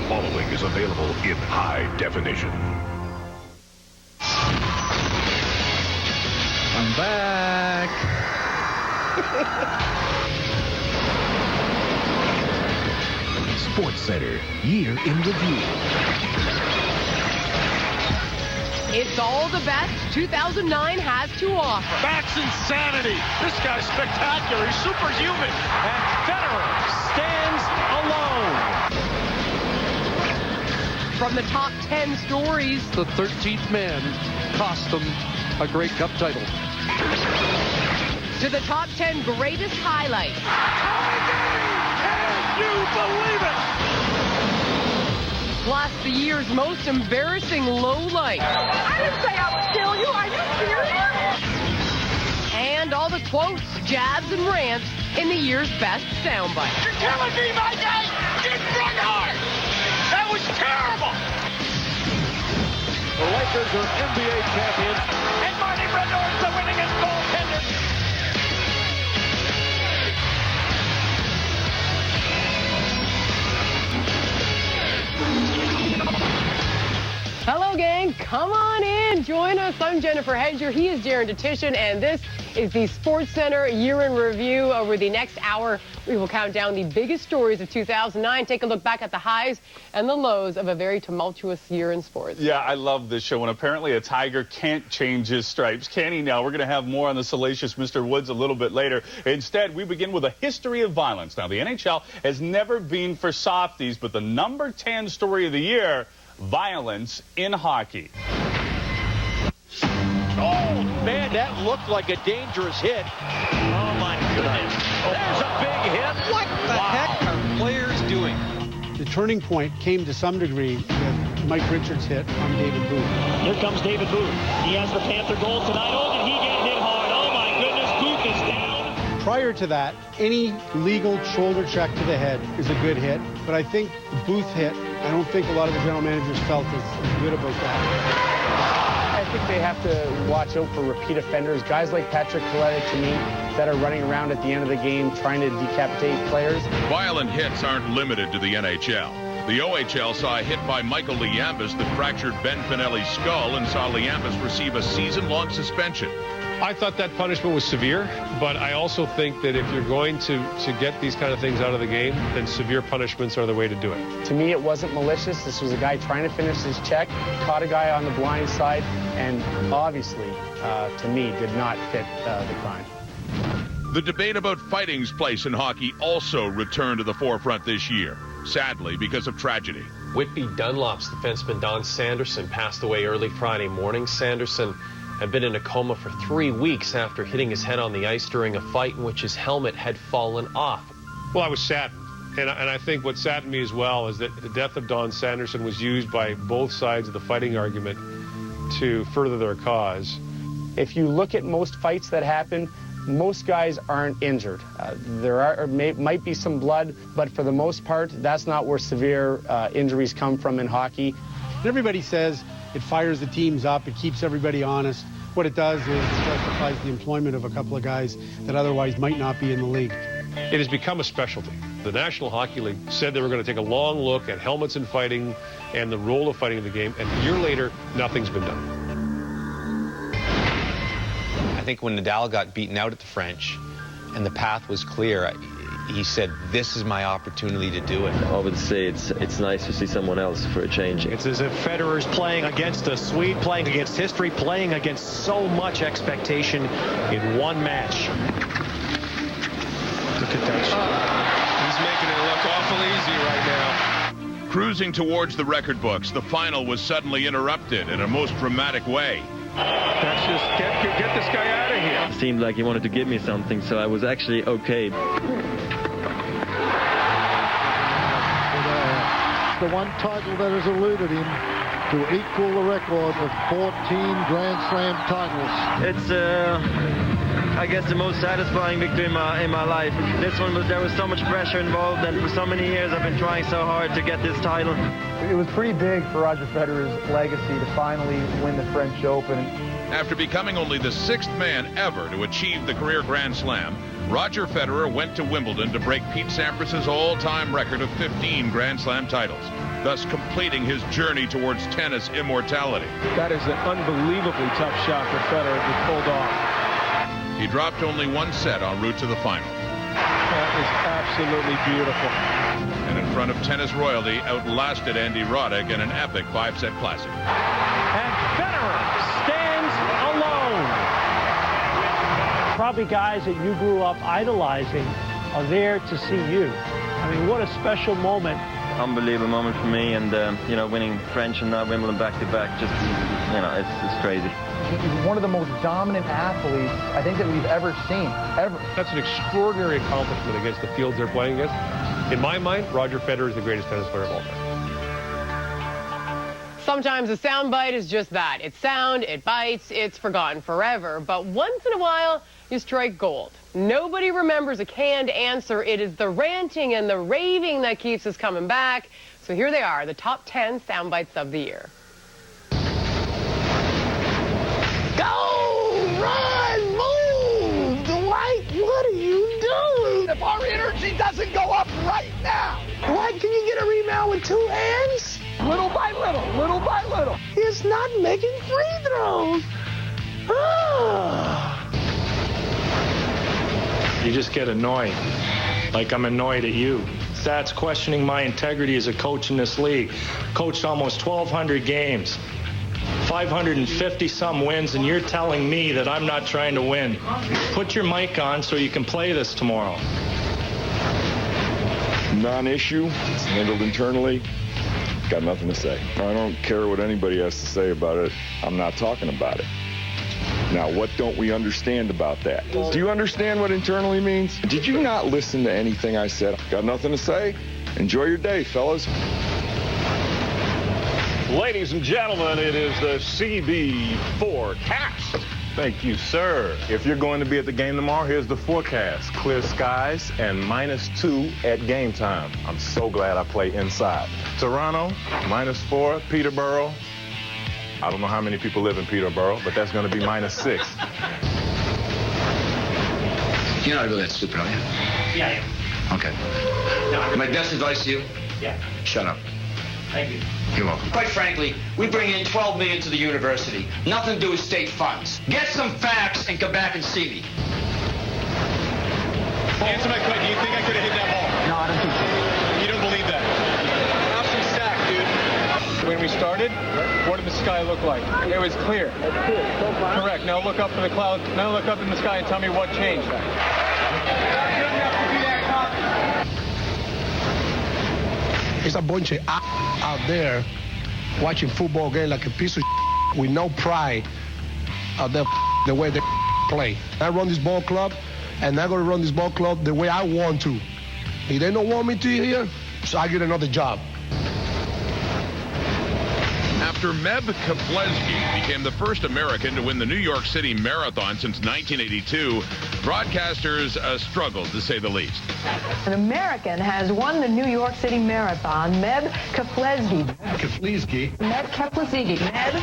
following is available in high definition. I'm back. Sports Center Year in Review. It's all the best 2009 has to offer. Max insanity. This guy's spectacular. He's superhuman. And Federer stands alone. From the top 10 stories, The 13th man cost them a Grey Cup title. to the top 10 greatest highlights. Can you believe it? Plus the year's most embarrassing lowlights. I didn't say I would kill you. Are you serious? And all the quotes, jabs, and rants in the year's best soundbites. You're killing me, my guy. Get run hard. That was terrible. The Lakers are NBA champions. And Marty Brennor's the winningest goaltender. Hello, gang. Come on in. Join us. I'm Jennifer Hedger. He is Darren Dutchyshen, and this is the Sports Center Year in Review. Over the next hour, we will count down the biggest stories of 2009, take a look back at the highs and the lows of a very tumultuous year in sports. Yeah, I love this show. And apparently a tiger can't change his stripes. Can he now? We're going to have more on the salacious Mr. Woods a little bit later. Instead, we begin with a history of violence. Now, the NHL has never been for softies, but the number 10 story of the year, violence in hockey. Oh, man, that looked like a dangerous hit. Oh, my goodness. There's a big hit. What the heck are players doing? The turning point came to some degree with Mike Richards' hit on David Booth. Here comes David Booth. He has the Panther goal tonight. Oh, did he get hit hard? Oh, my goodness, Booth is down. Prior to that, any legal shoulder check to the head is a good hit. But I think the Booth hit, I don't think a lot of the general managers felt as good about that. I think they have to watch out for repeat offenders, guys like Patrick Collette, to me, that are running around at the end of the game trying to decapitate players. Violent hits aren't limited to the NHL. The OHL saw a hit by Michael Liambas that fractured Ben Finelli's skull and saw Liambas receive a season-long suspension. I thought that punishment was severe, but I also think that if you're going to get these kind of things out of the game, then severe punishments are the way to do it. To me, it wasn't malicious. This was a guy trying to finish his check, caught a guy on the blind side, and obviously, to me, did not fit the crime. The debate about fighting's place in hockey also returned to the forefront this year, sadly because of tragedy. Whitby Dunlop's defenseman Don Sanderson passed away early Friday morning. Sanderson had been in a coma for 3 weeks after hitting his head on the ice during a fight in which his helmet had fallen off. Well, I was saddened. And I think what saddened me as well is that the death of Don Sanderson was used by both sides of the fighting argument to further their cause. If you look at most fights that happen, most guys aren't injured. There might be some blood, but for the most part, that's not where severe injuries come from in hockey. Everybody says it fires the teams up, it keeps everybody honest. What it does is it justifies the employment of a couple of guys that otherwise might not be in the league. It has become a specialty. The National Hockey League said they were going to take a long look at helmets and fighting and the role of fighting in the game, and a year later, nothing's been done. I think when Nadal got beaten out at the French and the path was clear, he said, this is my opportunity to do it. I would say it's nice to see someone else for a change. It's as if Federer's playing against a Swede, playing against history, playing against so much expectation in one match. Look at that shot. He's making it look awful easy right now. Cruising towards the record books, the final was suddenly interrupted in a most dramatic way. That's just get this guy out of here. It seemed like he wanted to give me something, so I was actually okay. The one title that has eluded him to equal the record of 14 Grand Slam titles. It's, I guess, the most satisfying victory in my life. This one there was so much pressure involved, and for so many years I've been trying so hard to get this title. It was pretty big for Roger Federer's legacy to finally win the French Open. After becoming only the 6th man ever to achieve the career Grand Slam, Roger Federer went to Wimbledon to break Pete Sampras's all-time record of 15 Grand Slam titles, thus completing his journey towards tennis immortality. That is an unbelievably tough shot for Federer to pull off. He dropped only 1 set en route to the final. That is absolutely beautiful. And in front of tennis royalty, outlasted Andy Roddick in an epic 5-set classic. And Federer stands alone. Probably guys that you grew up idolizing are there to see you. I mean, what a special moment. Unbelievable moment for me, and you know, winning French and now Wimbledon back-to-back, just, you know, it's crazy. He's one of the most dominant athletes I think that we've ever seen, ever. That's an extraordinary accomplishment against the fields they're playing against. In my mind, Roger Federer is the greatest tennis player of all time. Sometimes a soundbite is just that. It's sound, it bites, it's forgotten forever. But once in a while, you strike gold. Nobody remembers a canned answer. It is the ranting and the raving that keeps us coming back. So here they are, the top 10 soundbites of the year. Go! Run! Move! Dwight, what are you doing? If our energy doesn't go up right now, Dwight, can you get a rebound with 2 hands? Little by little, little by little. He's not making free throws. You just get annoyed, like I'm annoyed at you. That's questioning my integrity as a coach in this league. Coached almost 1,200 games, 550-some wins, and you're telling me that I'm not trying to win. Put your mic on so you can play this tomorrow. Non-issue, it's handled internally. Got nothing to say. I don't care what anybody has to say about it. I'm not talking about it. Now, what don't we understand about that? Do you understand what internally means? Did you not listen to anything I said? Got nothing to say? Enjoy your day, fellas. Ladies and gentlemen, it is the CB forecast. Thank you, sir. If you're going to be at the game tomorrow, here's the forecast. Clear skies and -2 at game time. I'm so glad I play inside. Toronto, -4. Peterborough, I don't know how many people live in Peterborough, but that's going to be -6. You're not really that stupid, are you? Yeah, I am. Okay. No, My best advice to you? Yeah. Shut up. Thank you. You're welcome. Quite frankly, we bring in $12 million to the university. Nothing to do with state funds. Get some facts and come back and see me. Answer my question. Do you think I could have hit that ball? No, I don't think so. You don't believe that? Have some sack, dude. When we started, what did the sky look like? It was clear. Correct. Now look up to the clouds. Now look up in the sky and tell me what changed. It's a bunch of out there watching football game like a piece of with no pride of the way they play. I run this ball club, and I'm going to run this ball club the way I want to. If they don't want me to here, so I get another job. After Meb Keflezighi became the first American to win the New York City Marathon since 1982, broadcasters struggled, to say the least. An American has won the New York City Marathon, Meb Keflezighi. Keflezighi. Meb Keflezighi. Meb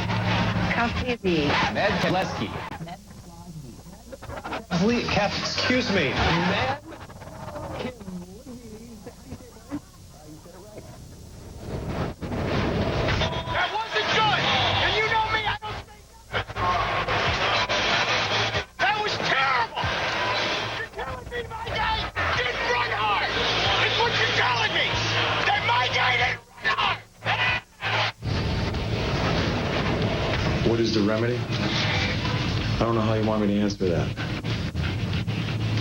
Keflezighi. Meb Keflezighi. Excuse me. Meb. What is the remedy? I don't know how you want me to answer that.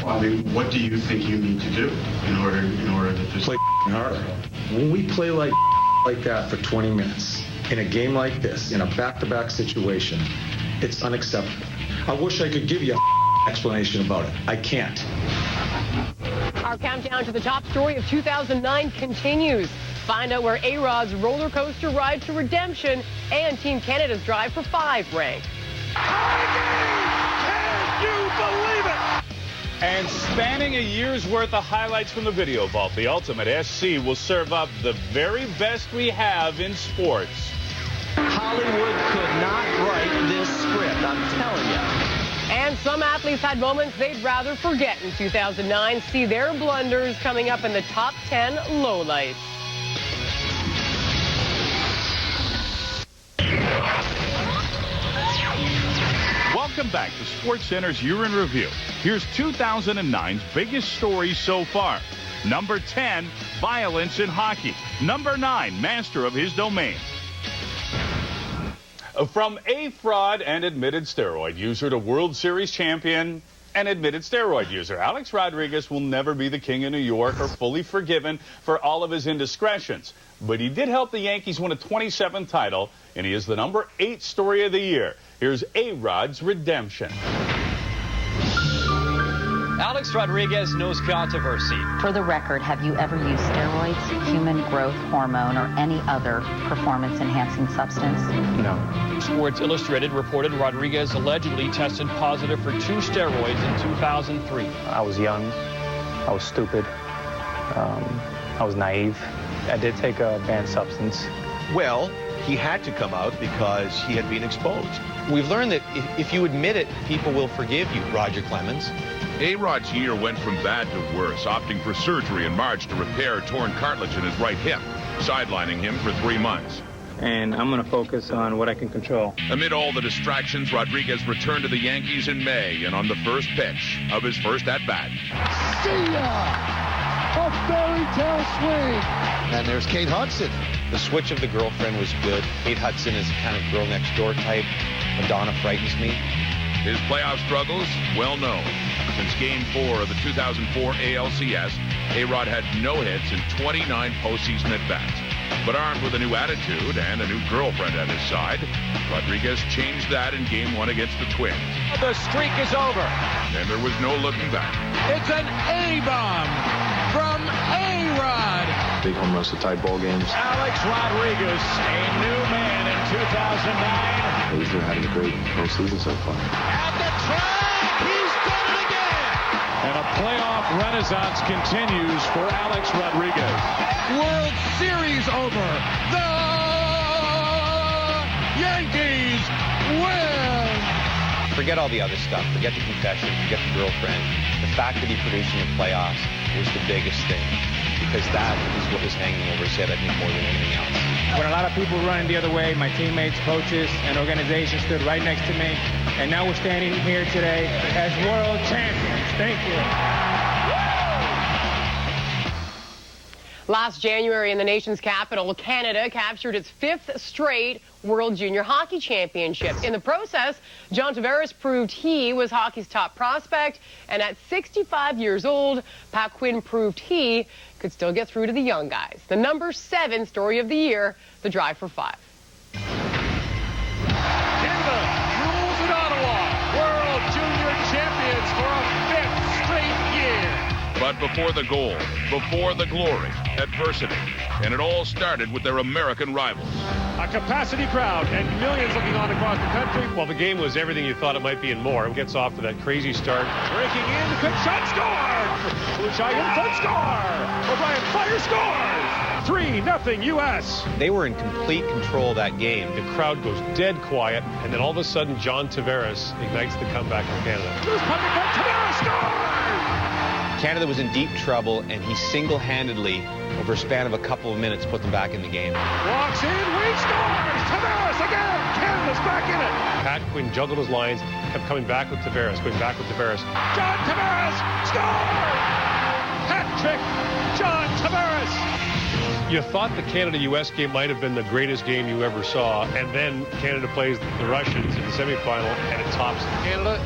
Well, I mean, what do you think you need to do in order to just play harder? When we play like that for 20 minutes in a game like this, in a back-to-back situation, it's unacceptable. I wish I could give you an explanation about it. I can't. Our countdown to the top story of 2009 continues. Find out where A-Rod's roller coaster ride to redemption and Team Canada's drive for 5 rank. Can you believe it? And spanning a year's worth of highlights from the Video Vault, the Ultimate SC will serve up the very best we have in sports. Hollywood could not write this script. I'm telling you. some athletes had moments they'd rather forget in 2009. See their blunders coming up in the top 10 lowlights. Welcome back to SportsCenter's Year in Review. Here's 2009's biggest stories so far. Number 10, violence in hockey. Number 9, master of his domain. From a fraud and admitted steroid user to World Series champion and admitted steroid user, Alex Rodriguez will never be the king of New York or fully forgiven for all of his indiscretions. But he did help the Yankees win a 27th title, and he is the number 8 story of the year. Here's A-Rod's redemption. Alex Rodriguez knows controversy. For the record, have you ever used steroids, human growth hormone, or any other performance-enhancing substance? No. Sports Illustrated reported Rodriguez allegedly tested positive for 2 steroids in 2003. I was young. I was stupid. I was naive. I did take a banned substance. Well, he had to come out because he had been exposed. We've learned that if you admit it, people will forgive you, Roger Clemens. A-Rod's year went from bad to worse, opting for surgery in March to repair torn cartilage in his right hip, sidelining him for 3 months. And I'm going to focus on what I can control. Amid all the distractions, Rodriguez returned to the Yankees in May and on the first pitch of his first at-bat. See ya! A fairy tale swing! And there's Kate Hudson. The switch of the girlfriend was good. Kate Hudson is a kind of girl next door type. Madonna frightens me. His playoff struggles, well known. Since Game 4 of the 2004 ALCS, A-Rod had no hits in 29 postseason at-bats. But armed with a new attitude and a new girlfriend at his side, Rodriguez changed that in Game 1 against the Twins. The streak is over. And there was no looking back. It's an A-bomb from A-Rod. Big home runs to tie ball games. Alex Rodriguez, a new man in 2009. He's been having a great postseason so far. At the track, he's done it again. And a playoff renaissance continues for Alex Rodriguez. World Series over. The Yankees win. Forget all the other stuff. Forget the confession. Forget the girlfriend. The fact that he produced in the playoffs was the biggest thing. Because that is what was hanging over his head, I think, more than anything else. When a lot of people running the other way, my teammates, coaches, and organization stood right next to me. And now we're standing here today as world champions. Thank you. Last January in the nation's capital, Canada captured its 5th straight World Junior Hockey Championship. In the process, John Tavares proved he was hockey's top prospect, and at 65 years old, Pat Quinn proved he could still get through to the young guys. The number 7 story of the year, the drive for 5. Canada rules in Ottawa. World Junior champions for a 5th straight year. But before the goal, before the glory, adversity. And it all started with their American rivals. A capacity crowd and millions looking on across the country. Well, the game was everything you thought it might be and more. It gets off to that crazy start. Breaking in, quick shot, score! Luchai in front, score! O'Brien fires, scores! 3-0 U.S. They were in complete control of that game. The crowd goes dead quiet, and then all of a sudden, John Tavares ignites the comeback for Canada. Loose puck in front, Tavares scores! Canada was in deep trouble, and he single-handedly, over a span of a couple of minutes, put them back in the game. Walks in, Wade scores! Tavares again! Canada's back in it! Pat Quinn juggled his lines, kept coming back with Tavares, going back with Tavares. John Tavares scores! Hat trick, John Tavares! You thought the Canada-U.S. game might have been the greatest game you ever saw, and then Canada plays the Russians in the semifinal, and it tops. Canada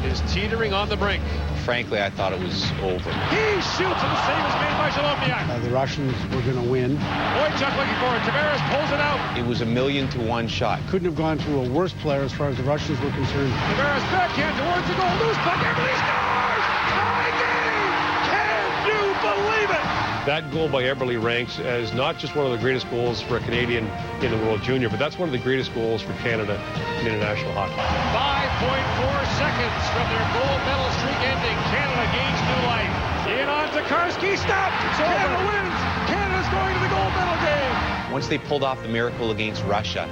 is teetering on the brink. Frankly, I thought it was over. He shoots, and the save is made by Shalomniak. The Russians were going to win. Boychuk looking for it. Tavares pulls it out. It was a 1,000,000-to-1 shot. Couldn't have gone to a worse player as far as the Russians were concerned. Tavares backhand towards the goal. Loose puck. Eberle scores! Tie game! Can you believe it? That goal by Eberle ranks as not just one of the greatest goals for a Canadian in the World Junior, but that's one of the greatest goals for Canada in international hockey. 5.4 seconds from their gold medal streak ending. Canada gains new life. In on Tokarski, stopped. Canada wins. Canada's going to the gold medal game. Once they pulled off the miracle against Russia,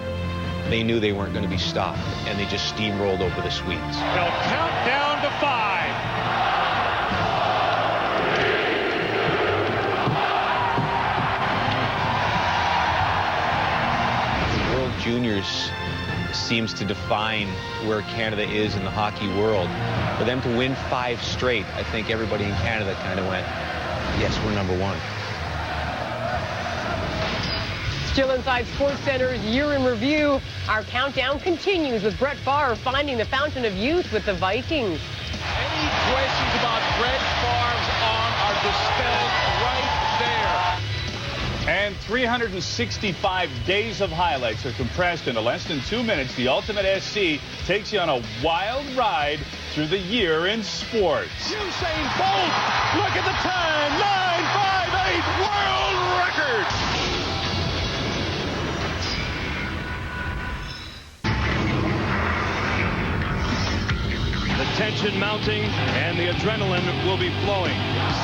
They knew they weren't going to be stopped, and they just steamrolled over the Swedes. They'll count down to 5. World Juniors seems to define where Canada is in the hockey world. For them to win 5 straight, I think everybody in Canada kind of went, yes, we're number 1. Still inside SportsCenter's Year in Review, our countdown continues with Brett Favre finding the fountain of youth with the Vikings. Any questions about Brett Favre's arm are dispelled right there. And 365 days of highlights are compressed into less than 2 minutes. The Ultimate SC takes you on a wild ride through the year in sports. Usain Bolt, look at the time, 9:58, world record. The tension mounting and the adrenaline will be flowing.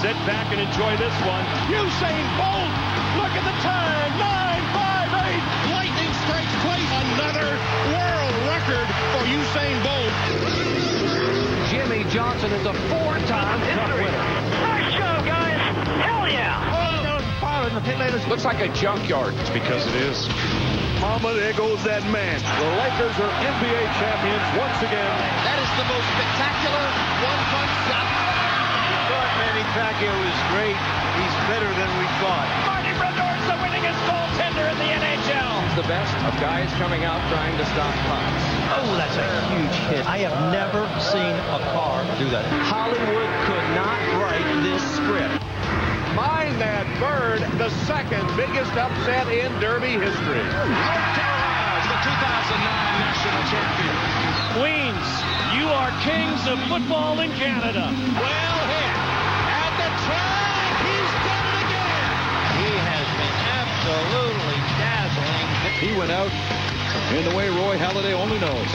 Sit back and enjoy this one. Usain Bolt, look at the time, 9:58. Lightning strikes twice. Another world record for Usain Bolt. Jimmy Johnson is a 4-time Cup winner. Nice show, guys. Hell yeah. Looks like a junkyard. It's because it is. Mama, there goes that man. The Lakers are NBA champions once again. That is the most spectacular one-punch shot. We thought Manny Pacquiao was great. He's better than we thought. Marty Brodor's the winningest goaltender in the NHL. He's the best of guys coming out trying to stop pucks. Oh, that's a huge hit. I have never seen a car do that. Hollywood could not write this script. Mind that bird, the second biggest upset in Derby history. North Carolina is the 2009 national champion. Queens, you are kings of football in Canada. Well hit. At the track, he's done it again. He has been absolutely dazzling. He went out in the way Roy Halladay only knows.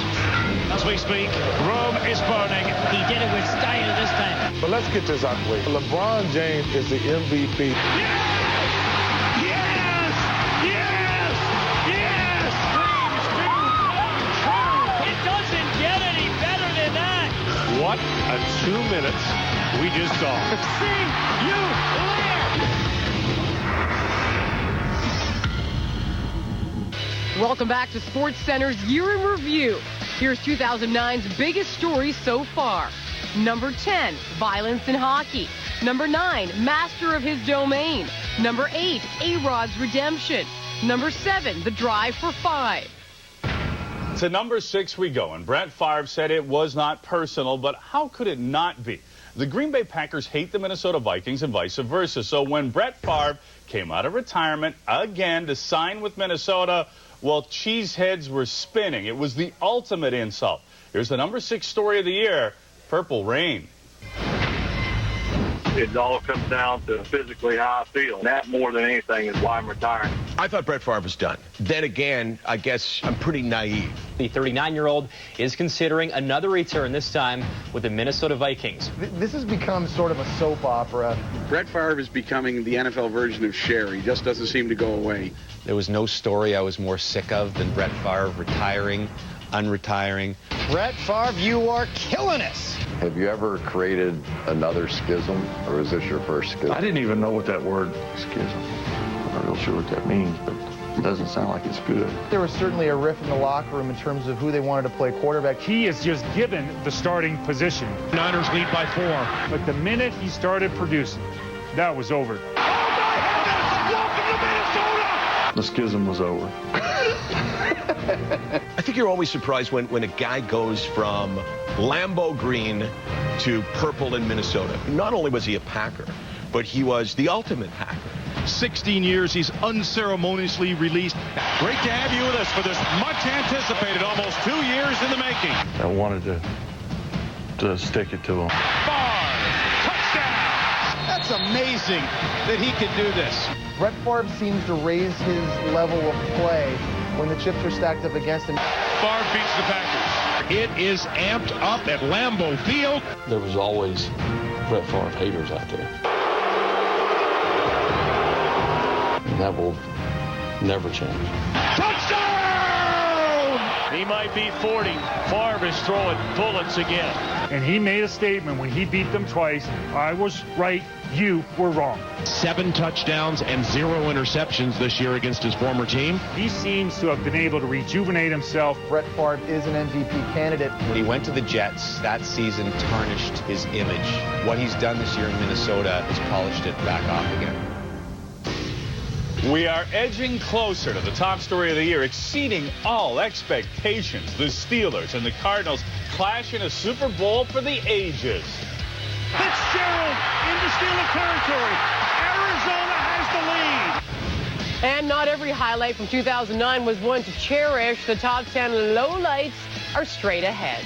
As we speak, Rome is burning. He did it with style this time. But let's get this out of the way. LeBron James is the MVP. It doesn't get any better than that. What a 2 minutes we just saw. See you later. Welcome back to SportsCenter's Year in Review. Here's 2009's biggest stories so far. Number 10, violence in hockey. Number 9, master of his domain. Number 8, A-Rod's redemption. Number 7, the drive for 5. To number 6 we go, and Brett Favre said it was not personal, but how could it not be? The Green Bay Packers hate the Minnesota Vikings and vice versa. So when Brett Favre came out of retirement again to sign with Minnesota, well, cheeseheads were spinning. It was the ultimate insult. Here's the number 6 story of the year, Purple Rain. It all comes down to physically how I feel. That more than anything is why I'm retiring. I thought Brett Favre was done. Then again, I guess I'm pretty naive. The 39-year-old is considering another return, this time with the Minnesota Vikings. This has become sort of a soap opera. Brett Favre is becoming the NFL version of Cher. He just doesn't seem to go away. There was no story I was more sick of than Brett Favre retiring, unretiring. Brett Favre, you are killing us. Have you ever created another schism, or is this your first schism? I didn't even know what that word, schism. I'm not real sure what that means, but it doesn't sound like it's good. There was certainly a rift in the locker room in terms of who they wanted to play quarterback. He is just given the starting position. Niners lead by 4. But the minute he started producing, that was over. The schism was over. I think you're always surprised when a guy goes from Lambeau Green to purple in Minnesota. Not only was he a Packer, but he was the ultimate Packer. 16 years, he's unceremoniously released. Great to have you with us for this much anticipated, almost 2 years in the making. I wanted to stick it to him. That's amazing that he can do this. Brett Favre seems to raise his level of play when the chips are stacked up against him. Favre beats the Packers. It is amped up at Lambeau Field. There was always Brett Favre haters out there. And that will never change. Touchdown! He might be 40. Favre is throwing bullets again. And he made a statement when he beat them twice. I was right, you were wrong. 7 touchdowns and 0 interceptions this year against his former team. He seems to have been able to rejuvenate himself. Brett Favre is an MVP candidate. When he went to the Jets, that season tarnished his image. What he's done this year in Minnesota has polished it back off again. We are edging closer to the top story of the year, exceeding all expectations. The Steelers and the Cardinals clash in a Super Bowl for the ages. Fitzgerald into Steeler territory. Arizona has the lead. And not every highlight from 2009 was one to cherish. The top 10 lowlights are straight ahead.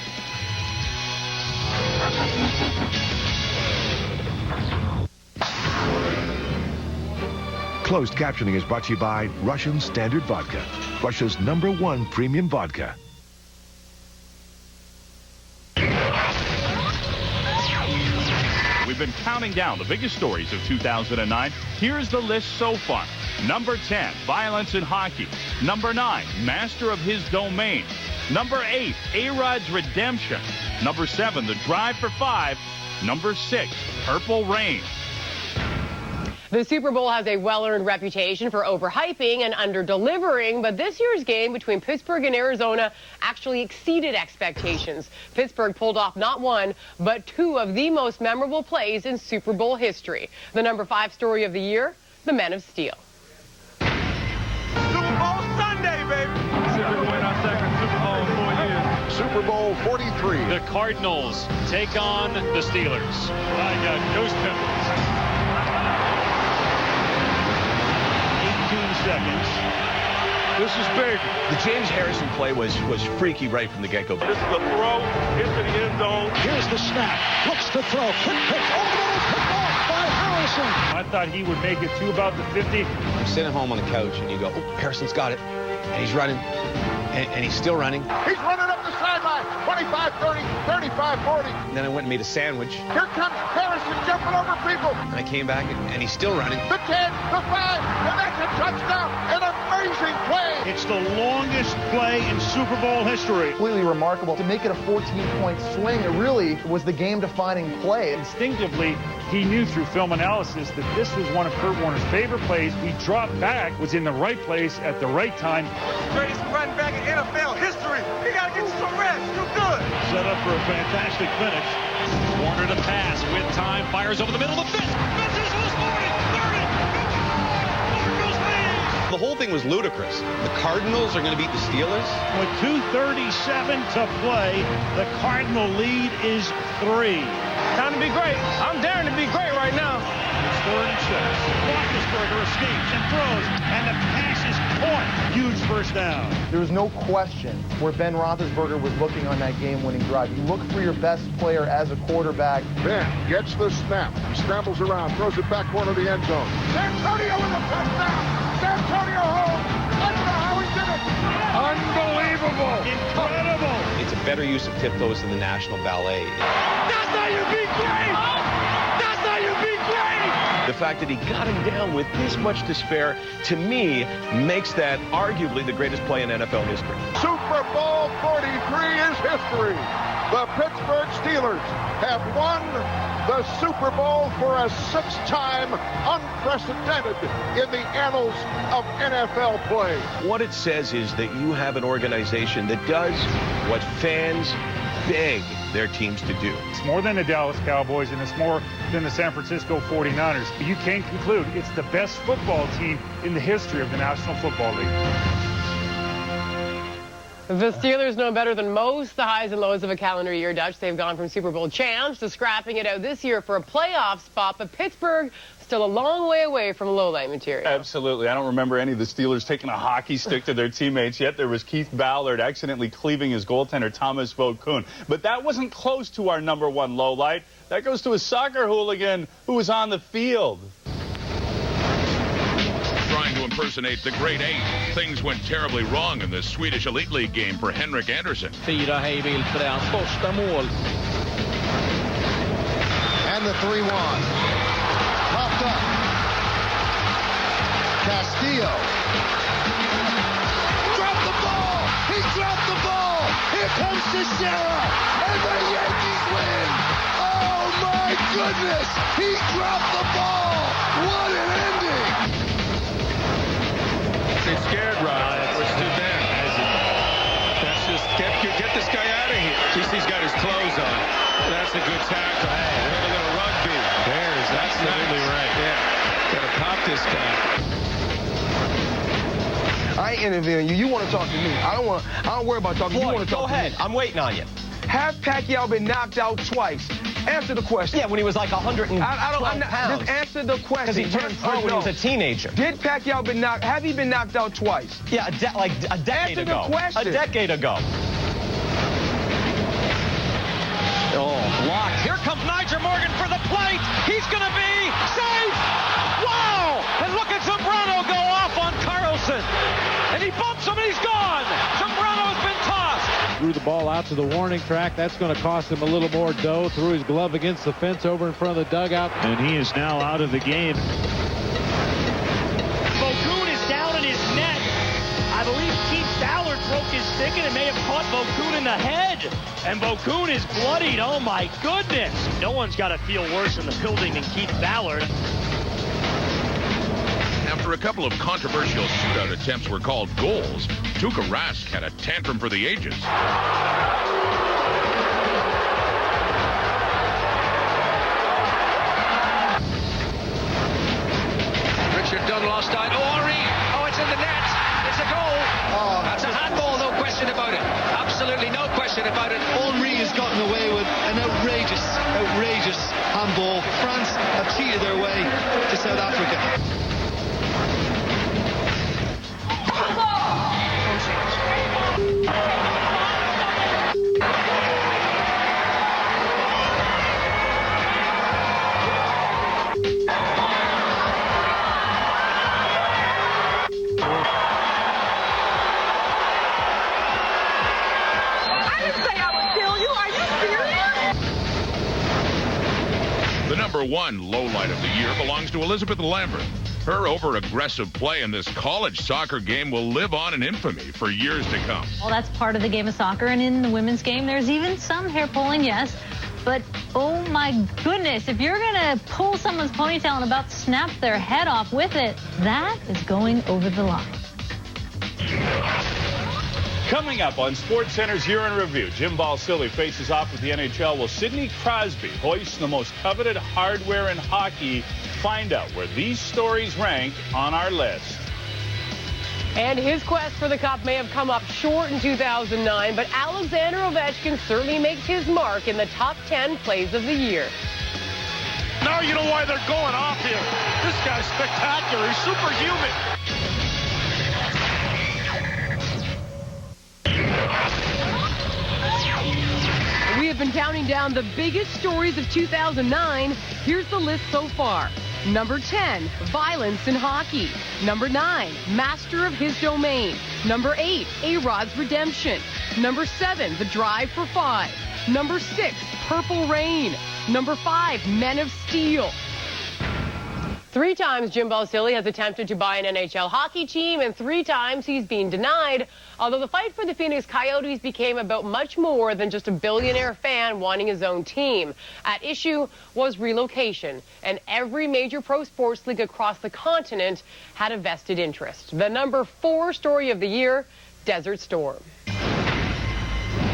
Closed captioning is brought to you by Russian Standard Vodka, Russia's #1 premium vodka. We've been counting down the biggest stories of 2009. Here's the list so far. Number 10, violence in hockey. Number 9, master of his domain. Number 8, A-Rod's redemption. Number 7, the drive for 5. Number 6, purple rain. The Super Bowl has a well-earned reputation for overhyping and under-delivering, but this year's game between Pittsburgh and Arizona actually exceeded expectations. Pittsburgh pulled off not one, but 2 of the most memorable plays in Super Bowl history. The number 5 story of the year, the Men of Steel. Super Bowl Sunday, baby. Pittsburgh win our second Super Bowl in 4 years. Super Bowl 43. The Cardinals take on the Steelers. I got goose pimples. 18 seconds. This is big. The James Harrison play was freaky right from the get-go. This is a throw into the end zone. Here's the snap. Looks to throw. Quick pitch. Over the middle. Picked off by Harrison. I thought he would make it to about the 50. I'm sitting home on the couch and you go, oh, Harrison's got it. And he's running. And he's still running. He's running up the sideline. 25-30, 35-40. And then I went and made a sandwich. Here comes Harrison jumping over people. And I came back and he's still running. The 10, the 5, and that's a touchdown. An amazing play. It's the longest play in Super Bowl history. Completely remarkable. To make it a 14-point swing, it really was the game-defining play. Instinctively, he knew through film analysis that this was one of Kurt Warner's favorite plays. He dropped back, was in the right place at the right time. Greatest run back in NFL history. You got to get you some rest. You're good. Set up for a fantastic finish. Warner to pass with time. Fires over the middle of the fifth. Misses was 40, 30. Cardinals lead. The whole thing was ludicrous. The Cardinals are going to beat the Steelers. With 2:37 to play, the Cardinal lead is 3. Time to be great. I'm daring to be great right now. It's 3rd and 6. Roethlisberger escapes and throws, and the pass is caught. Huge first down. There was no question where Ben Roethlisberger was looking on that game-winning drive. You look for your best player as a quarterback. Ben gets the snap, scrambles around, throws it back corner of the end zone. Santonio with a touchdown. Santonio home. I don't know how he did it. Unbelievable. Incredible. It's a better use of tiptoes than the National Ballet. That's how you beat great. That's how you beat great. The fact that he got him down with this much to spare, to me, makes that arguably the greatest play in NFL history. Super Bowl 43 is history. The Pittsburgh Steelers have won the Super Bowl for a 6th time, unprecedented in the annals of NFL play. What it says is that you have an organization that does what fans beg their teams to do. It's more than the Dallas Cowboys, and it's more than the San Francisco 49ers. But you can conclude it's the best football team in the history of the National Football League. The Steelers know better than most the highs and lows of a calendar year, Dutch. They've gone from Super Bowl champs to scrapping it out this year for a playoff spot, but Pittsburgh still a long way away from low-light material. Absolutely. I don't remember any of the Steelers taking a hockey stick to their teammates yet. There was Keith Ballard accidentally cleaving his goaltender, Thomas Vogt-Kuhn. But that wasn't close to our #1 low-light. That goes to a soccer hooligan who was on the field. Trying to impersonate the Great Eight. Things went terribly wrong in this Swedish Elite League game for Henrik Andersson. 4 hej vilt för det är hans första mål. And the 3-1. Popped up. Castillo. Dropped the ball. He dropped the ball. comes to Shera, and the Yankees win. Oh my goodness, he dropped the ball. What an ending. They scared Rod. We're stood down. That's just get this guy out of here. At least he's got his clothes on. That's a good tackle. Hey, a little rugby. There's absolutely right. Yeah, gotta pop this guy. I ain't interviewing you. You want to talk to me. I don't worry about talking. Floyd, you want to talk go ahead. to me. I'm waiting on you. Have Pacquiao been knocked out twice? Answer the question. Yeah, when he was like 112 pounds. Just answer the question. Because he turned pro when he was a teenager. Did Pacquiao been knocked? Have he been knocked out twice? Yeah, like a decade ago. Answer the question. A decade ago. Oh, blocked. Here comes Niger Morgan for the plate. He's going to be safe. Wow! And look at Zambrano go off on Carlson. And he bumps him and he's gone. Zambrano has been tossed. Threw the ball out to the warning track. That's going to cost him a little more dough. Threw his glove against the fence over in front of the dugout. And he is now out of the game. Vokoun is down in his net. I believe Keith Ballard broke his stick and it may have caught Vokoun in the head. And Vokoun is bloodied. Oh my goodness. No one's got to feel worse in the building than Keith Ballard. After a couple of controversial shootout attempts were called goals, Tuukka Rask had a tantrum for the ages. Richard Dunn lost out. Oh, Henry. Oh, it's in the net. It's a goal. Oh, that's a handball, no question about it. Absolutely no question about it. Henry has gotten away with an outrageous handball. France have cheated their way to South Africa. The number one low light of the year belongs to Elizabeth Lambert. Her over-aggressive play in this college soccer game will live on in infamy for years to come. Well, that's part of the game of soccer, and in the women's game, there's even some hair pulling, yes. But, oh my goodness, if you're going to pull someone's ponytail and about snap their head off with it, that is going over the line. Coming up on SportsCenter's Year in Review, Jim Balsillie faces off with the NHL. Will Sidney Crosby hoist the most coveted hardware in hockey? Find out where these stories rank on our list. And his quest for the cup may have come up short in 2009, but Alexander Ovechkin certainly makes his mark in the top 10 plays of the year. Now you know why they're going off here. This guy's spectacular. He's superhuman. We have been counting down the biggest stories of 2009. Here's the list so far. Number 10, violence in hockey. Number 9, master of his domain. Number 8, A-Rod's redemption. Number 7, the drive for 5. Number 6, Purple Rain. Number 5, Men of Steel. 3 times Jim Balsillie has attempted to buy an NHL hockey team, and 3 times he's been denied. Although the fight for the Phoenix Coyotes became about much more than just a billionaire fan wanting his own team. At issue was relocation, and every major pro sports league across the continent had a vested interest. The number 4 story of the year, Desert Storm.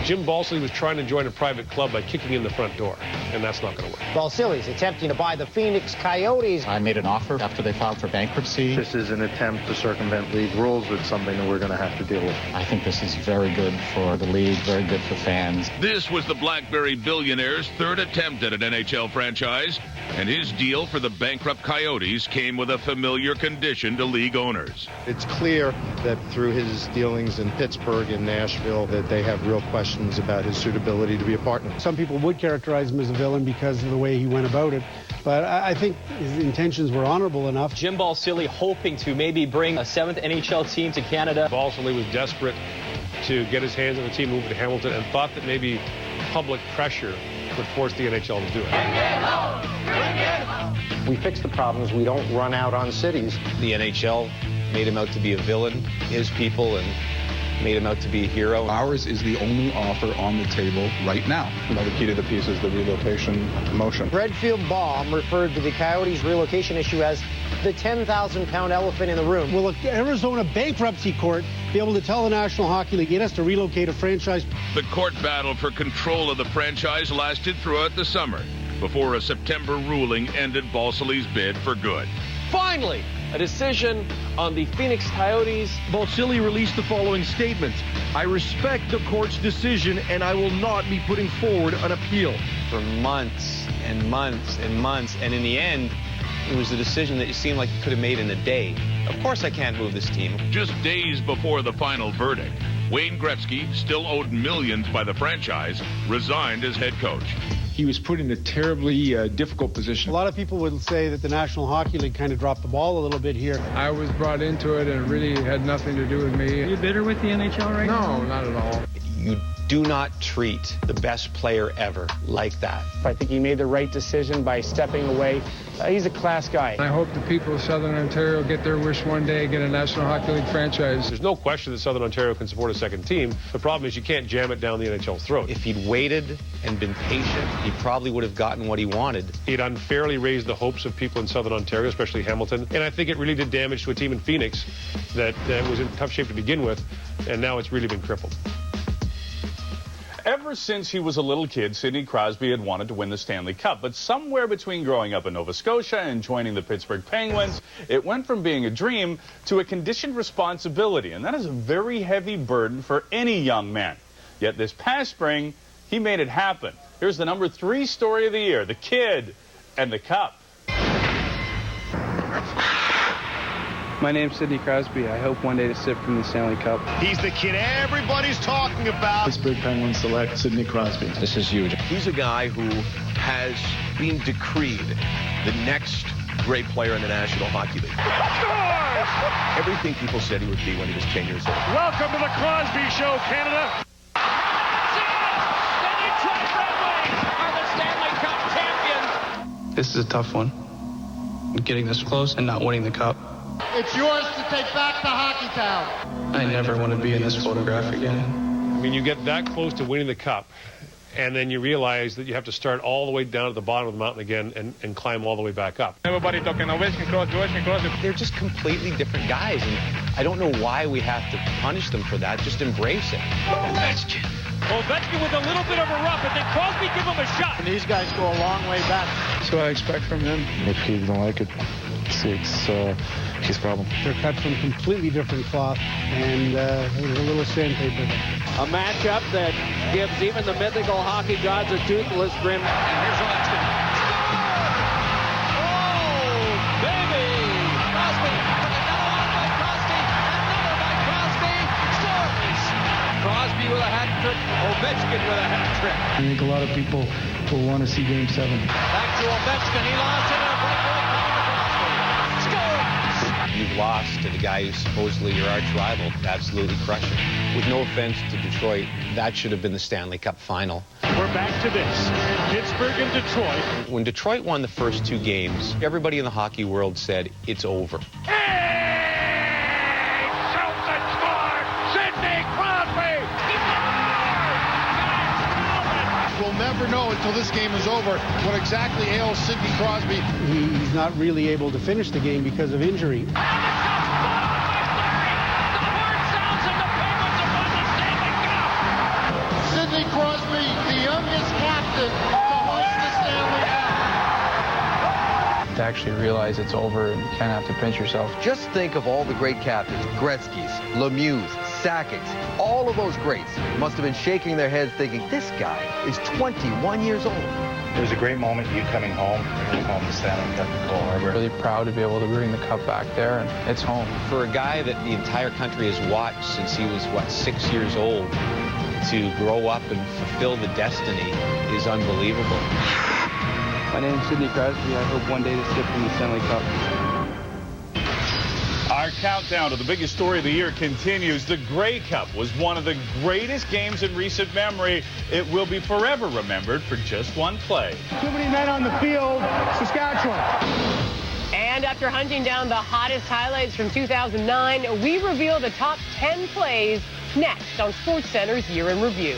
Jim Balsillie was trying to join a private club by kicking in the front door, and that's not going to work. Balsillie's attempting to buy the Phoenix Coyotes. I made an offer after they filed for bankruptcy. This is an attempt to circumvent league rules. It's something that we're going to have to deal with. I think this is very good for the league, very good for fans. This was the BlackBerry billionaire's third attempt at an NHL franchise, and his deal for the bankrupt Coyotes came with a familiar condition to league owners. It's clear that through his dealings in Pittsburgh and Nashville that they have real questions about his suitability to be a partner. Some people would characterize him as a villain because of the way he went about it, but I think his intentions were honorable enough. Jim Balsillie hoping to maybe bring a 7th NHL team to Canada. Balsillie was desperate to get his hands on the team, move to Hamilton, and thought that maybe public pressure would force the NHL to do it. We fix the problems. We don't run out on cities. The NHL made him out to be a villain, his people, and made him out to be a hero. Ours is the only offer on the table right now. Another key to the piece is the relocation motion. Redfield Baum referred to the Coyotes' relocation issue as the 10,000-pound elephant in the room. Will the Arizona bankruptcy court be able to tell the National Hockey League it has to relocate a franchise? The court battle for control of the franchise lasted throughout the summer before a September ruling ended Balsily's bid for good. Finally, a decision on the Phoenix Coyotes. Balsily released the following statement. I respect the court's decision and I will not be putting forward an appeal. For months and months and months, and in the end, it was a decision that it seemed like it could have made in a day. Of course I can't move this team. Just days before the final verdict, Wayne Gretzky, still owed millions by the franchise, resigned as head coach. He was put in a terribly difficult position. A lot of people would say that the National Hockey League kind of dropped the ball a little bit here. I was brought into it and it really had nothing to do with me. Are you bitter with the NHL right now? No, not at all. You do not treat the best player ever like that. I think he made the right decision by stepping away. He's a class guy. I hope the people of Southern Ontario get their wish one day, get a National Hockey League franchise. There's no question that Southern Ontario can support a second team. The problem is you can't jam it down the NHL's throat. If he'd waited and been patient, he probably would have gotten what he wanted. He'd unfairly raised the hopes of people in Southern Ontario, especially Hamilton. And I think it really did damage to a team in Phoenix that was in tough shape to begin with, and now it's really been crippled. Ever since he was a little kid, Sidney Crosby had wanted to win the Stanley Cup. But somewhere between growing up in Nova Scotia and joining the Pittsburgh Penguins, it went from being a dream to a conditioned responsibility. And that is a very heavy burden for any young man. Yet this past spring, he made it happen. Here's the number 3 story of the year, the kid and the cup. My name's Sidney Crosby. I hope one day to sip from the Stanley Cup. He's the kid everybody's talking about. Pittsburgh Penguins select Sidney Crosby. This is huge. He's a guy who has been decreed the next great player in the National Hockey League. Everything people said he would be when he was 10 years old. Welcome to the Crosby Show, Canada. The Detroit Red Wings are the Stanley Cup champions. This is a tough one. Getting this close and not winning the cup. It's yours to take back to Hockey Town. I never want to be in this photograph again. I mean, you get that close to winning the cup, and then you realize that you have to start all the way down at the bottom of the mountain again and climb all the way back up. Everybody talking Ovechkin, Crosby. They're just completely different guys, and I don't know why we have to punish them for that. Just embrace it. Ovechkin with a little bit of a rough, and then Crosby give him a shot. And these guys go a long way back. That's what I expect from him. If he doesn't like it, it's his problem. They're cut from completely different cloth, and there's a little sandpaper there. A matchup that gives even the mythical hockey gods a toothless grin. And here's Ovechkin. Oh, baby! Crosby with another one by Crosby. Another by Crosby. Scores! Crosby with a hat trick. Ovechkin with a hat trick. I think a lot of people will want to see Game 7. Back to Ovechkin. He lost it. A breakaway call to Crosby. Scores! You've lost to the guy who's supposedly your arch rival. Absolutely crushing. With no offense to Detroit, that should have been the Stanley Cup final. We're back to this. Pittsburgh and Detroit. When Detroit won the first 2 games, everybody in the hockey world said, it's over. Hey! Shelton scored! Sidney Crosby! We'll never know until this game is over what exactly ails Sidney Crosby. He's not really able to finish the game because of injury. Sidney Crosby, the youngest captain to hoist the Stanley Cup. To actually realize it's over and you kind of have to pinch yourself. Just think of all the great captains, Gretzky's, Lemieux, Sakic's, all of those greats must have been shaking their heads thinking, this guy is 21 years old. It was a great moment, you coming home, bringing home the Stanley Cup to Cole Harbour. Really proud to be able to bring the cup back there, and it's home. For a guy that the entire country has watched since he was, 6 years old, to grow up and fulfill the destiny is unbelievable. My name's Sidney Crosby. I hope one day to sip from the Stanley Cup. Our countdown to the biggest story of the year continues. The Grey Cup was one of the greatest games in recent memory. It will be forever remembered for just one play. Too many men on the field, Saskatchewan. And after hunting down the hottest highlights from 2009, we reveal the top 10 plays next on SportsCenter's Year in Review.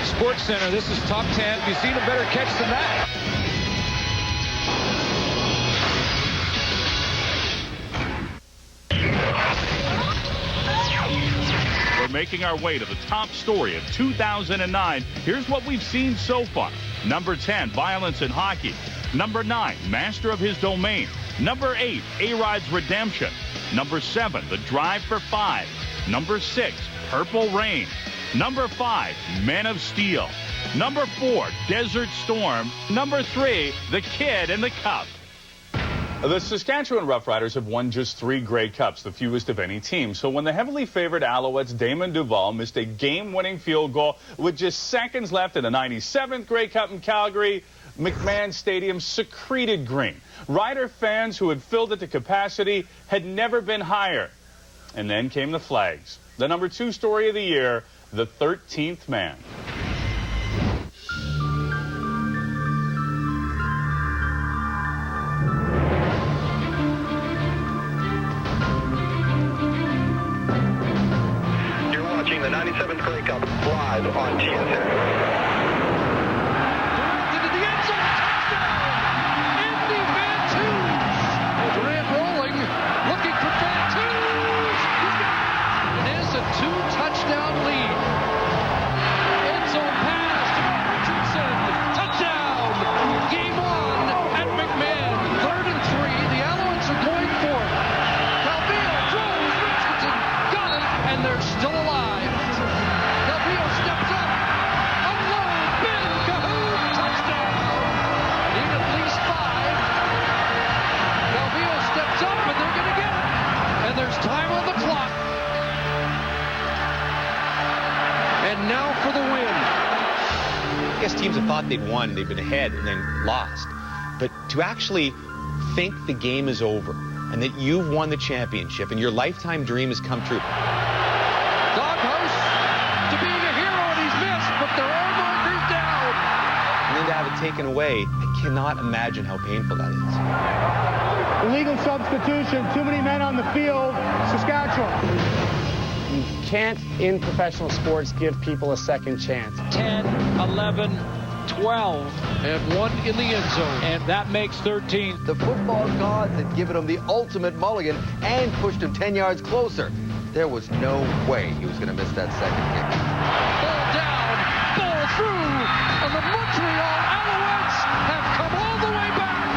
SportsCenter, this is top 10. Have you seen a better catch than that? We're making our way to the top story of 2009. Here's what we've seen so far. Number 10, violence in hockey. Number 9, master of his domain. Number 8, A-Rod's redemption. Number 7, the drive for 5. Number 6, Purple Rain. Number 5, Men of Steel. Number 4, Desert Storm. Number 3, The Kid in the Cup. The Saskatchewan Roughriders have won just 3 Grey Cups, the fewest of any team. So when the heavily favored Alouettes' Damon Duval missed a game-winning field goal with just seconds left in the 97th Grey Cup in Calgary, McMahon Stadium secreted green. Rider fans who had filled it to capacity had never been higher. And then came the flags. The number 2 story of the year, the 13th man. You're watching the 97th Grey Cup live on TSN. Touchdown lead. End zone pass to Richardson. Touchdown. Game on at McMahon. 3rd and 3. The Alouettes are going for it. Calvillo throws. Richardson got it, and they're still alive. Calvillo steps up. Unload. Ben Cahoon. Touchdown. Need at least 5. Calvillo steps up, and they're going to get it. And there's time on the clock. And now for the win. I guess teams have thought they'd won, they've been ahead and then lost. But to actually think the game is over and that you've won the championship and your lifetime dream has come true. Doghouse to being a hero, and he's missed, but there are markers down. And then to have it taken away, I cannot imagine how painful that is. Illegal substitution, too many men on the field, Saskatchewan. You can't, in professional sports, give people a second chance. 10, 11, 12, and 1 in the end zone. And that makes 13. The football gods had given him the ultimate mulligan and pushed him 10 yards closer. There was no way he was going to miss that second kick. Ball down, ball through, and the Montreal Alouettes have come all the way back,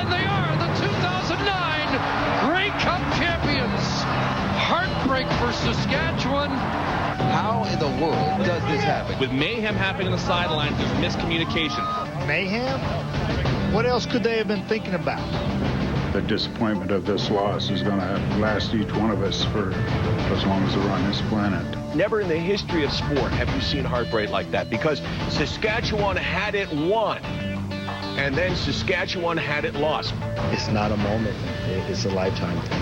and they are the 2009 Grey Cup champions. Heartbreak for Saskatchewan. How in the world does this happen? With mayhem happening on the sidelines, there's miscommunication. Mayhem? What else could they have been thinking about? The disappointment of this loss is going to last each one of us for as long as we're on this planet. Never in the history of sport have you seen heartbreak like that, because Saskatchewan had it won, and then Saskatchewan had it lost. It's not a moment. It's a lifetime thing.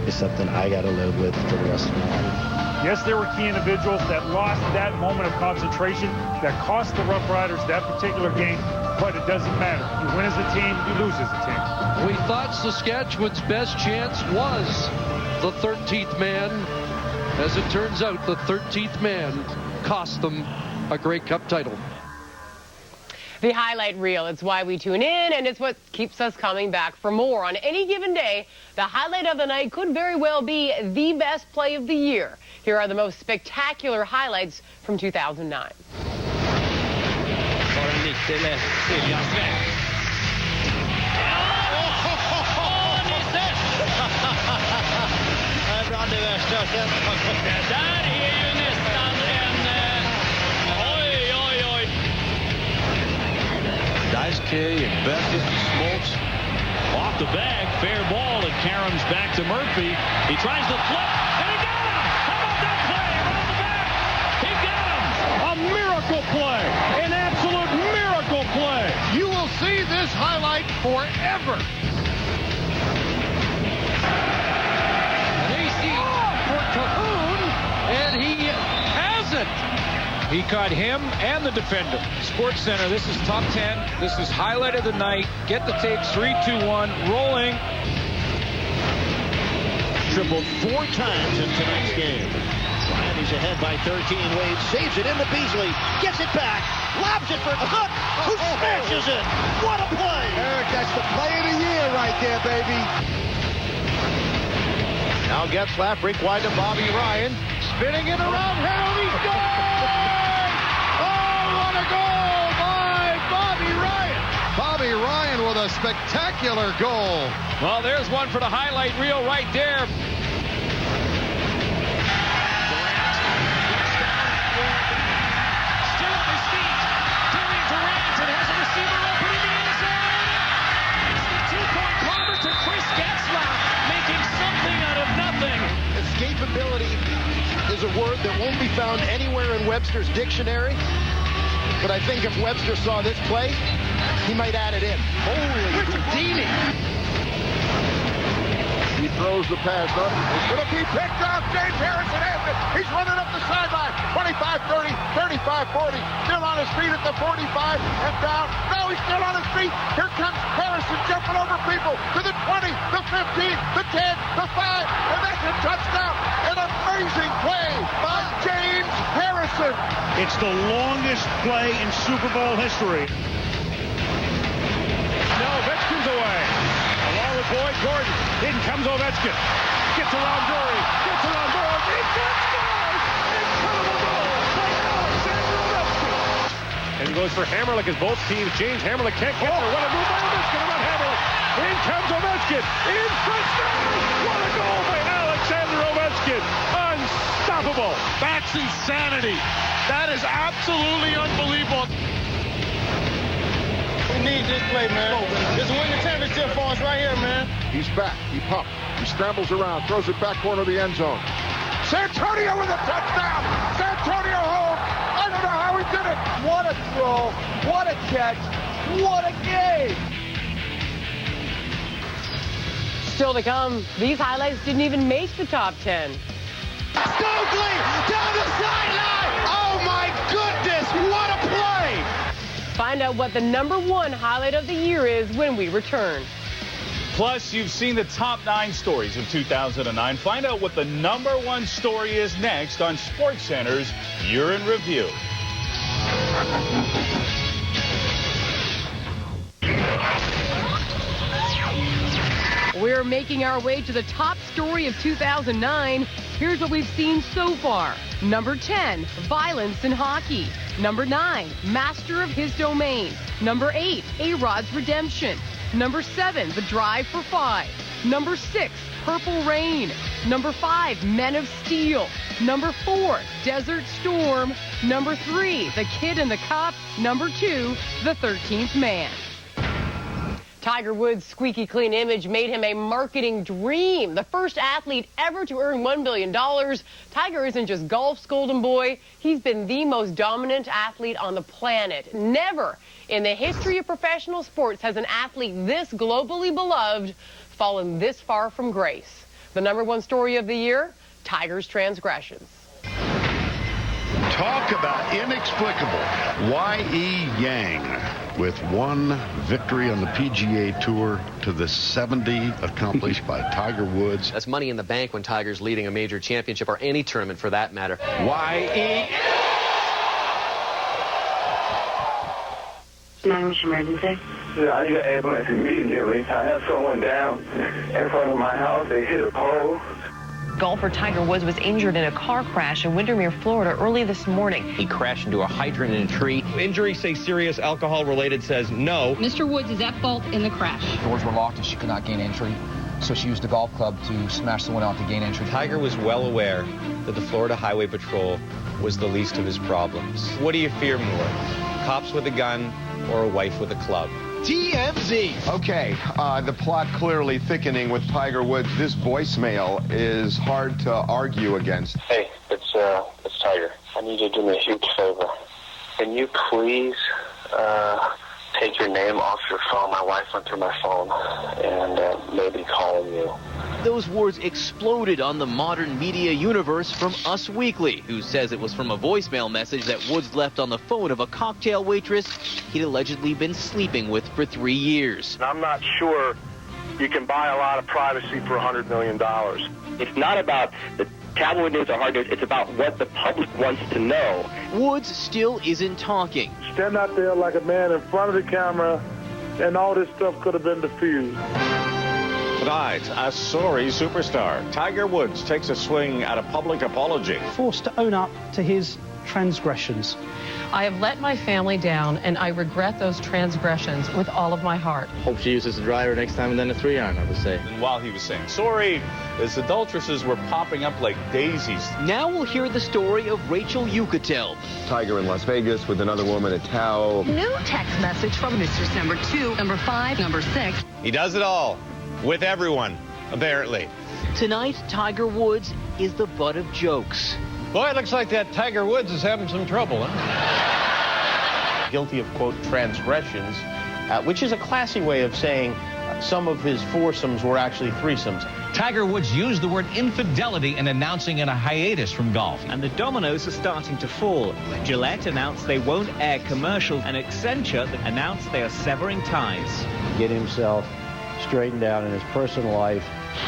It's something I got to live with for the rest of my life. Yes, there were key individuals that lost that moment of concentration that cost the Rough Riders that particular game, but it doesn't matter. You win as a team, you lose as a team. We thought Saskatchewan's best chance was the 13th man. As it turns out, the 13th man cost them a Grey Cup title. The highlight reel. It's why we tune in, and it's what keeps us coming back for more. On any given day, the highlight of the night could very well be the best play of the year. Here are the most spectacular highlights from 2009. Dutchyshen and Beckett and Smoltz off the bag, fair ball, and Karam's back to Murphy. He tries to flip, and he got him! How about that play around the back? He got him! A miracle play, an absolute miracle play. You will see this highlight forever. An AC for Cahoon, and he has it. He caught him and the defender. SportsCenter, this is top 10. This is highlight of the night. Get the tapes, 3, 2, 1, rolling. Tripled 4 times in tonight's game. Bryant, he's ahead by 13. Wade saves it into Beasley. Gets it back. Lobs it for Cook, who smashes it. What a play. Eric, that's the play of the year right there, baby. Now Getzlaff, break wide to Bobby Ryan. Spinning it around. Harold, he scores! Oh, what a goal by Bobby Ryan. Bobby Ryan with a spectacular goal. Well, there's one for the highlight reel right there. Escapability is a word that won't be found anywhere in Webster's dictionary. But I think if Webster saw this play, he might add it in. Holy Houdini! He throws the pass up. It's going to be picked off. James Harrison has it. He's running up the sideline. 25-30, 35-40. Still on his feet at the 45 and down. No, he's still on his feet. Here comes Harrison jumping over people to the 20, the 15, the 10, the 5, and that's a touchdown. An amazing play by James Harrison. It's the longest play in Super Bowl history. No, Ovechkin's away. Along with Boyd Gordon. In comes Ovechkin. Gets around Drury. Gets around Burrow. He scores! Incredible goal by Alexander Ovechkin. And he goes for Hammerlick as both teams. James Hammerlick can't get there. What a move by Ovechkin around Hammerlick. In comes Ovechkin. In touchdown! What a goal by Alexander Ovechkin. Unstoppable. That's insanity. That is absolutely unbelievable. We need this play, man. This is winning championship for us right here, man. He's back. He pumped. He scrambles around, throws it back corner of the end zone. Santonio with a touchdown. Santonio home. I don't know how he did it. What a throw. What a catch. What a game. Still to come, these highlights didn't even make the top 10. Stokely down the sideline. Oh, my goodness. What a play. Find out what the #1 highlight of the year is when we return. Plus, you've seen the top 9 stories of 2009. Find out what the #1 story is next on SportsCenter's Year in Review. We're making our way to the top story of 2009. Here's what we've seen so far. Number 10, violence in hockey. Number 9, master of his domain. Number 8, A-Rod's redemption. Number 7, the drive for 5. Number 6, Purple Rain. Number 5, Men of Steel. Number 4, Desert Storm. Number 3, The Kid in the Cup. Number 2, The 13th Man. Tiger Woods' squeaky clean image made him a marketing dream. The first athlete ever to earn $1 billion. Tiger isn't just golf's golden boy. He's been the most dominant athlete on the planet. Never in the history of professional sports has an athlete this globally beloved fallen this far from grace. The #1 story of the year, Tiger's transgressions. Talk about inexplicable. Y.E. Yang with one victory on the PGA Tour to the 70 accomplished by Tiger Woods. That's money in the bank when Tiger's leading a major championship or any tournament for that matter. Y.E. Emergency. Yeah, I got ambulance immediately. I had someone down in front of my house. They hit a pole. Golfer Tiger Woods was injured in a car crash in Windermere, Florida early this morning. He crashed into a hydrant in a tree. Injuries say serious, alcohol-related says no. Mr. Woods is at fault in the crash. Doors were locked and she could not gain entry, so she used a golf club to smash the window out to gain entry. Tiger was well aware that the Florida Highway Patrol was the least of his problems. What do you fear more, cops with a gun or a wife with a club? TMZ. Okay, the plot clearly thickening with Tiger Woods. This voicemail is hard to argue against. Hey, it's Tiger. I need you to do me a huge favor. Can you please take your name off your phone? My wife went through my phone and maybe calling you. Those words exploded on the modern media universe from Us Weekly, who says it was from a voicemail message that Woods left on the phone of a cocktail waitress he'd allegedly been sleeping with for 3 years. I'm not sure you can buy a lot of privacy for $100 million. It's not about the Tabloid news or hard news, it's about what the public wants to know. Woods still isn't talking. Stand out there like a man in front of the camera, and all this stuff could have been diffused. Tonight, a sorry superstar. Tiger Woods takes a swing at a public apology. Forced to own up to his transgressions. I have let my family down, and I regret those transgressions with all of my heart. Hope she uses a driver next time and then a 3-iron, I would say. And while he was saying sorry, his adulteresses were popping up like daisies. Now we'll hear the story of Rachel Yucatel. Tiger in Las Vegas with another woman at Tao. New text message from Mr. Number 2, Number 5, Number 6. He does it all with everyone, apparently. Tonight, Tiger Woods is the butt of jokes. Boy, it looks like that Tiger Woods is having some trouble, huh? Guilty of, quote, transgressions, which is a classy way of saying some of his foursomes were actually threesomes. Tiger Woods used the word infidelity in announcing a hiatus from golf. And the dominoes are starting to fall. Gillette announced they won't air commercials, and Accenture announced they are severing ties. Get himself straightened out in his personal life.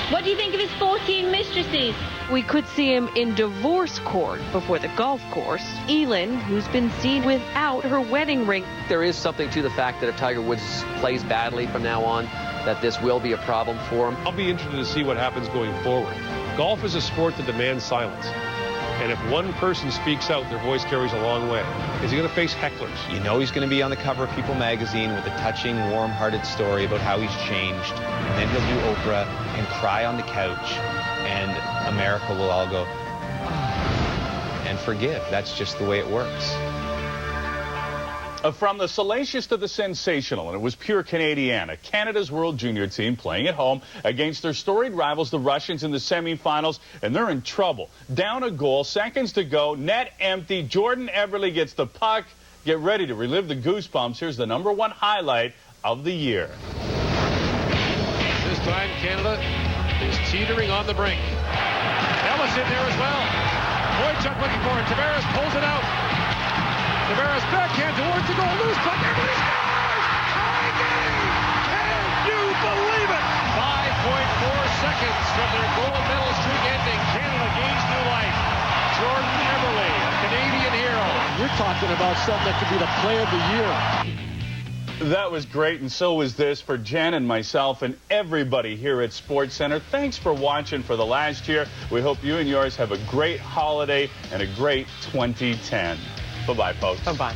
What do you think of his 14 mistresses? We could see him in divorce court before the golf course. Elin, who's been seen without her wedding ring. There is something to the fact that if Tiger Woods plays badly from now on, that this will be a problem for him. I'll be interested to see what happens going forward. Golf is a sport that demands silence. And if one person speaks out, their voice carries a long way. Is he going to face hecklers? You know he's going to be on the cover of People magazine with a touching, warm-hearted story about how he's changed. And then he'll do Oprah and cry on the couch, and America will all go, and forgive. That's just the way it works. From the salacious to the sensational, and it was pure Canadiana. Canada's World Junior team playing at home against their storied rivals, the Russians, in the semifinals, and they're in trouble. Down a goal, seconds to go, net empty. Jordan Eberle gets the puck. Get ready to relive the goosebumps. Here's the #1 highlight of the year. This time, Canada is teetering on the brink. Ellis in there as well. Boychuk looking for it. Tavares pulls it out. Tavares backhand towards the goal. Loose puck. Everybody scores! Tie game! Can you believe it? 5.4 seconds from their gold medal streak ending. Canada gains new life. Jordan Eberle, a Canadian hero. You're talking about something that could be the play of the year. That was great, and so was this for Jen and myself and everybody here at SportsCenter. Thanks for watching for the last year. We hope you and yours have a great holiday and a great 2010. Bye-bye, folks. Bye-bye.